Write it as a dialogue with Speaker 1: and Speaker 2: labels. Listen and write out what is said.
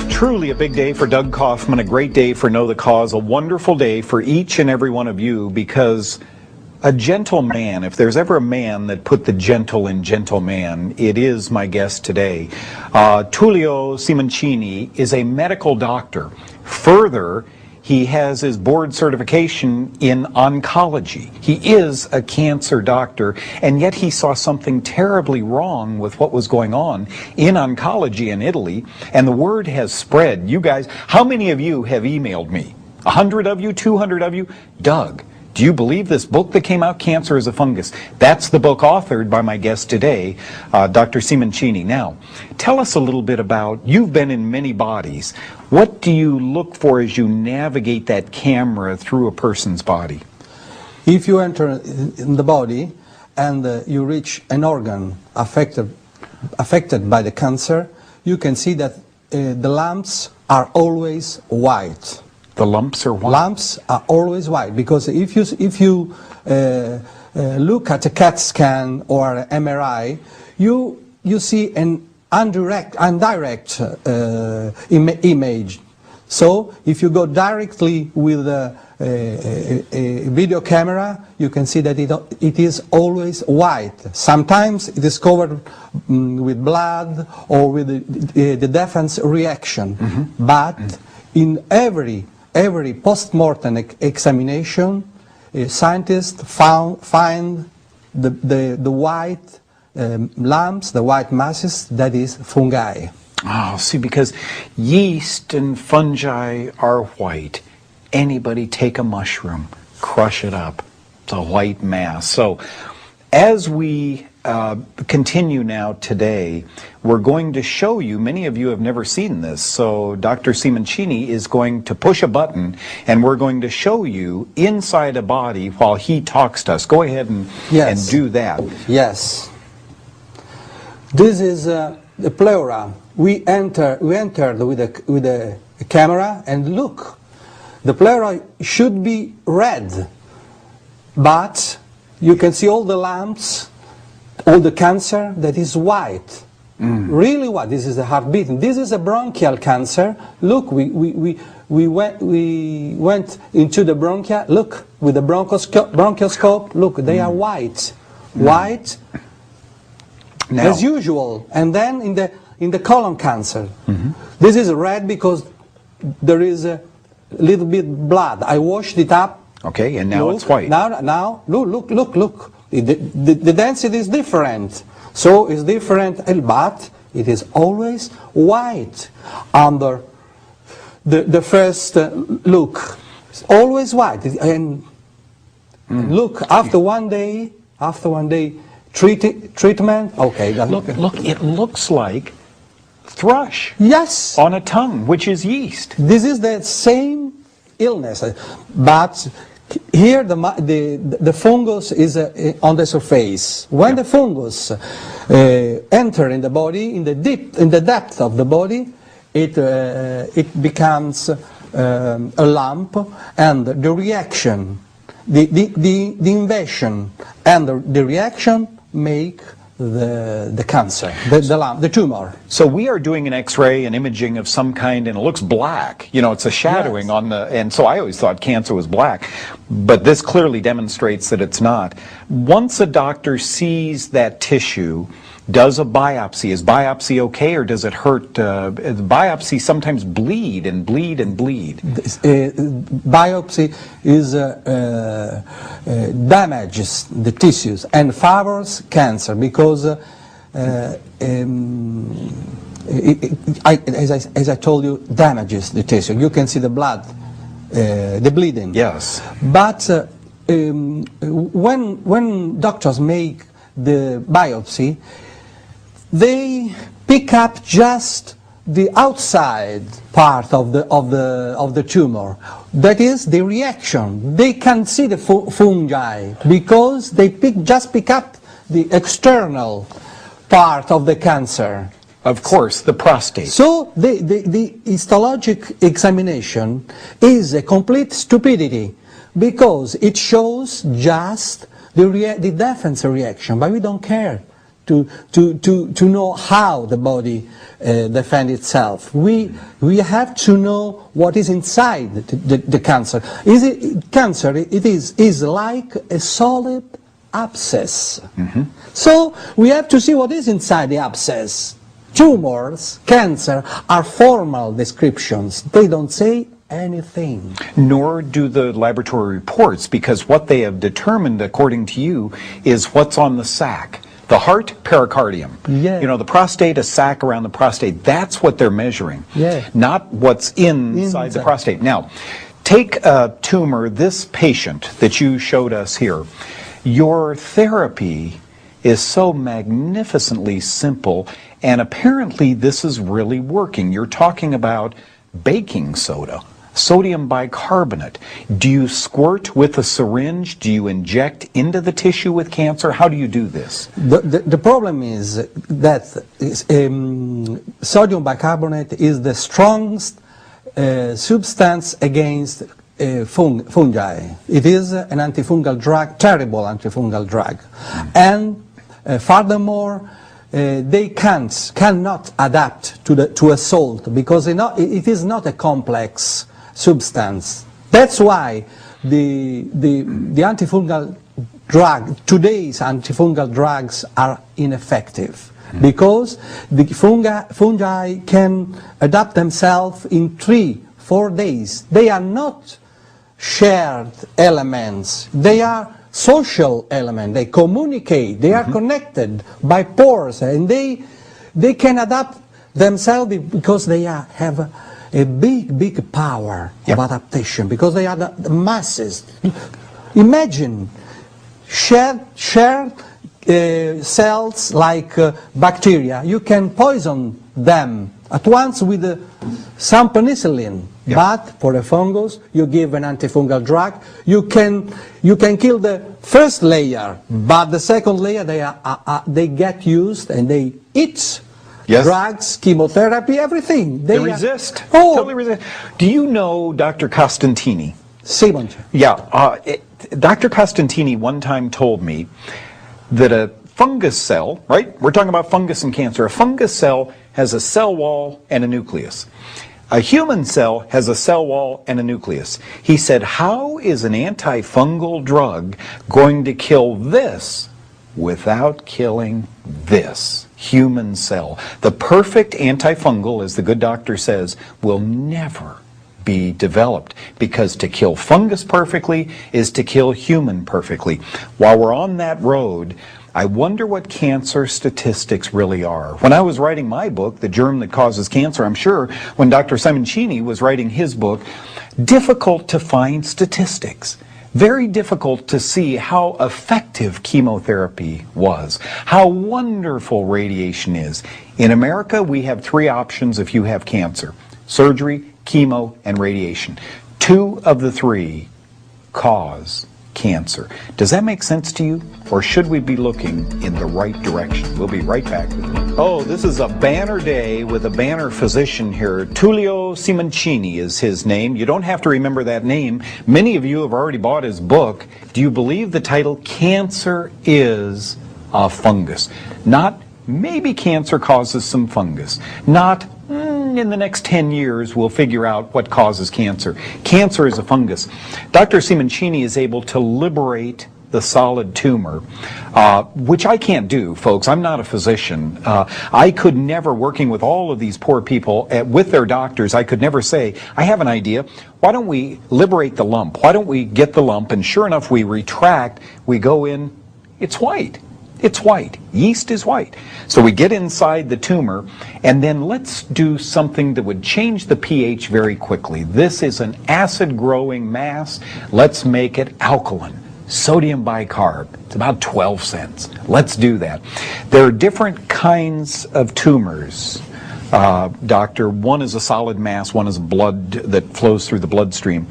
Speaker 1: Truly a big day for Doug Kaufman, a great day for Know the Cause, a wonderful day for each and every one of you, because a gentle man, if there's ever a man that put the gentle in gentleman, it is my guest today. Tullio Simoncini is a medical doctor. Further, he has his board certification in oncology. He is a cancer doctor, and yet he saw something terribly wrong with what was going on in oncology in Italy, and the word has spread. You guys, how many of you have emailed me? 100 of you? 200 of you? Doug, do you believe this book that came out, Cancer is a Fungus? That's the book authored by my guest today, Dr. Simoncini. Now, tell us a little bit about, you've been in many bodies. What do you look for as you navigate that camera through a person's body?
Speaker 2: If you enter in the body and you reach an organ affected by the cancer, you can see that the lumps are always white.
Speaker 1: The lumps are white?
Speaker 2: Lumps are always white, because if you look at a CAT scan or an MRI, you see an indirect image. So if you go directly with a video camera, you can see that it is always white. Sometimes it is covered with blood or with the defense reaction. Mm-hmm. But in every post-mortem examination, scientists find the white lumps, the white masses, that is fungi.
Speaker 1: Oh, see, because yeast and fungi are white. Anybody take a mushroom, crush it up. It's a white mass. So as we continue now today, we're going to show you, many of you have never seen this, so Dr. Simoncini is going to push a button and we're going to show you inside a body while he talks to us. Go ahead and do that.
Speaker 2: Yes. This is the pleura. We entered with a camera, and look, the pleura should be red, but you can see all the lumps, all the cancer that is white, really white. This is the heart beating. This is a bronchial cancer. Look, we went into the bronchia. Look, with the bronchoscope. Look, they are white, white now, as usual. And then in the colon cancer, this is red because there is a little bit blood. I washed it up.
Speaker 1: Okay, and now it's white.
Speaker 2: Now, look. The density is different. So it's different, but it is always white under the first look. It's always white. And look, after one day treatment, okay.
Speaker 1: Look, it looks like thrush.
Speaker 2: Yes.
Speaker 1: On a tongue, which is yeast.
Speaker 2: This is the same illness, but here the fungus is on the surface. When the fungus enter in the body, in the depth of the body, it becomes a lump, and the reaction, the invasion and the reaction make the cancer, the lump, the tumor.
Speaker 1: So we are doing an X-ray, an imaging of some kind, and it looks black. You know, it's a shadowing on the, and so I always thought cancer was black, but this clearly demonstrates that it's not. Once a doctor sees that tissue, does a biopsy. Is biopsy okay, or does it hurt? Biopsy sometimes bleed and bleed and bleed.
Speaker 2: Biopsy is damages the tissues and favors cancer because, as I told you, damages the tissue. You can see the blood, the bleeding.
Speaker 1: Yes.
Speaker 2: But when doctors make the biopsy, they pick up just the outside part of the tumor. That is the reaction. They can see the fungi because they just pick up the external part of the cancer.
Speaker 1: Of course, the prostate.
Speaker 2: So the histologic examination is a complete stupidity because it shows just the defense reaction, but we don't care to know how the body defends itself. We have to know what is inside the cancer. Cancer is like a solid abscess. Mm-hmm. So we have to see what is inside the abscess. Tumors, cancer, are formal descriptions. They don't say anything.
Speaker 1: Nor do the laboratory reports, because what they have determined, according to you, is what's on the sac. The heart, pericardium.
Speaker 2: Yeah.
Speaker 1: You know, the prostate, a sac around the prostate. That's what they're measuring.
Speaker 2: Yeah.
Speaker 1: Not what's inside the prostate. Now, take a tumor, this patient that you showed us here. Your therapy is so magnificently simple, and apparently this is really working. You're talking about baking soda, sodium bicarbonate. Do you squirt with a syringe? Do you inject into the tissue with cancer? How do you do this?
Speaker 2: The problem is that sodium bicarbonate is the strongest substance against fungi. It is an antifungal drug, terrible antifungal drug. And furthermore, they cannot adapt to a salt because it is not a complex substance. That's why the antifungal drug, today's antifungal drugs are ineffective. Because the fungi can adapt themselves in 3-4 days. They are not shared elements. They are social elements. They communicate. They are connected by pores, and they can adapt themselves because they have a big power of adaptation, because they are the masses. Imagine shared cells like bacteria. You can poison them at once with some penicillin. Yep. But for a fungus, you give an antifungal drug. You can kill the first layer, but the second layer they get used and they eat.
Speaker 1: Yes.
Speaker 2: Drugs, chemotherapy, everything.
Speaker 1: They resist.
Speaker 2: Oh.
Speaker 1: Totally resist. Do you know Dr. Costantini?
Speaker 2: Simon.
Speaker 1: Yeah. Dr. Costantini one time told me that a fungus cell, right? We're talking about fungus and cancer. A fungus cell has a cell wall and a nucleus. A human cell has a cell wall and a nucleus. He said, how is an antifungal drug going to kill this without killing this human cell? The perfect antifungal, as the good doctor says, will never be developed, because to kill fungus perfectly is to kill human perfectly. While we're on that road, I wonder what cancer statistics really are. When I was writing my book, The Germ That Causes Cancer, I'm sure when Dr. Simoncini was writing his book, difficult to find statistics. Very difficult to see how effective chemotherapy was, how wonderful radiation is. In America, we have 3 options if you have cancer: surgery, chemo, and radiation. 2 of the 3 cause cancer. Does that make sense to you? Or should we be looking in the right direction? We'll be right back with you. Oh, this is a banner day with a banner physician here. Tullio Simoncini is his name. You don't have to remember that name. Many of you have already bought his book. Do you believe the title, Cancer is a Fungus? Not maybe cancer causes some fungus. Not in the next 10 years we'll figure out what causes cancer. Cancer is a fungus. Dr. Simoncini is able to liberate the solid tumor, which I can't do, folks. I'm not a physician. I could never, working with all of these poor people, with their doctors, I could never say, I have an idea. Why don't we liberate the lump? Why don't we get the lump? And sure enough, we retract, we go in, it's white. It's white. Yeast is white. So we get inside the tumor, and then let's do something that would change the pH very quickly. This is an acid-growing mass. Let's make it alkaline. Sodium bicarb. It's about 12 cents. Let's do that. There are different kinds of tumors, doctor. One is a solid mass. One is blood that flows through the bloodstream.